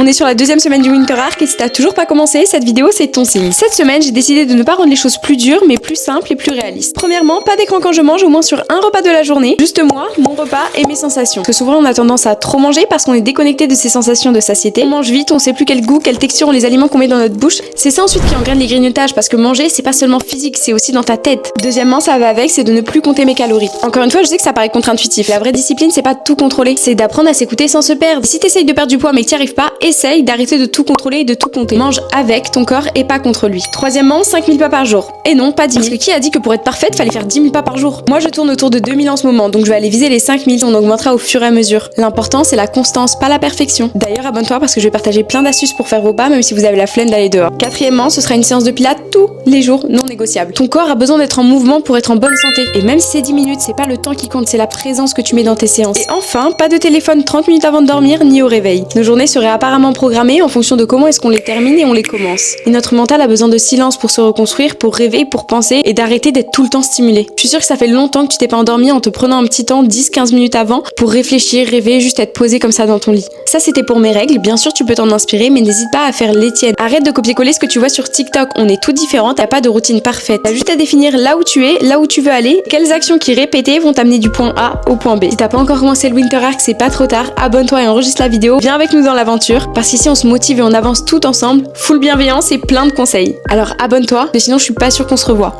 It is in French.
On est sur la deuxième semaine du Winter Arc et si t'as toujours pas commencé, cette vidéo c'est ton signe. Cette semaine, j'ai décidé de ne pas rendre les choses plus dures mais plus simples et plus réalistes. Premièrement, pas d'écran quand je mange, au moins sur un repas de la journée. Juste moi, mon repas et mes sensations. Parce que souvent on a tendance à trop manger parce qu'on est déconnecté de ces sensations de satiété. On mange vite, on sait plus quel goût, quelle texture ont les aliments qu'on met dans notre bouche. C'est ça ensuite qui engraine les grignotages parce que manger c'est pas seulement physique, c'est aussi dans ta tête. Deuxièmement, ça va avec, c'est de ne plus compter mes calories. Encore une fois, je sais que ça paraît contre-intuitif. La vraie discipline, c'est pas de tout contrôler, c'est d'apprendre à s'écouter sans se perdre. Si t'essayes de perdre du poids mais que t'y arrives pas, essaye d'arrêter de tout contrôler et de tout compter. Mange avec ton corps et pas contre lui. Troisièmement, 5000 pas par jour. Et non, pas 10 000. Parce que qui a dit que pour être parfaite, fallait faire 10 000 pas par jour? Moi, je tourne autour de 2000 en ce moment, donc je vais aller viser les 5000. On augmentera au fur et à mesure. L'important, c'est la constance, pas la perfection. D'ailleurs, abonne-toi parce que je vais partager plein d'astuces pour faire vos pas, même si vous avez la flemme d'aller dehors. Quatrièmement, ce sera une séance de pilates tous les jours, non négociable. Ton corps a besoin d'être en mouvement pour être en bonne santé. Et même si c'est 10 minutes, c'est pas le temps qui compte, c'est la présence que tu mets dans tes séances. Et enfin, pas de téléphone 30 minutes avant de dormir, ni au réveil. Nos journées seraient apparemment programmées en fonction de comment est-ce qu'on les termine et on les commence. Et notre mental a besoin de silence pour se reconstruire, pour rêver, pour penser et d'arrêter d'être tout le temps stimulé. Je suis sûre que ça fait longtemps que tu t'es pas endormi en te prenant un petit temps 10-15 minutes avant pour réfléchir, rêver, juste être posé comme ça dans ton lit. Ça c'était pour mes règles, bien sûr tu peux t'en inspirer mais n'hésite pas à faire les tiennes. Arrête de copier-coller ce que tu vois sur TikTok, on est tout différents, t'as pas de routine parfaite. T'as juste à définir là où tu es, là où tu veux aller, quelles actions qui répétées vont t'amener du point A au point B. Si t'as pas encore commencé le Winter Arc, c'est pas trop tard, abonne-toi et enregistre la vidéo, viens avec nous dans l'aventure, parce qu'ici on se motive et on avance tout ensemble, full bienveillance et plein de conseils. Alors abonne-toi, mais sinon je suis pas sûre qu'on se revoit.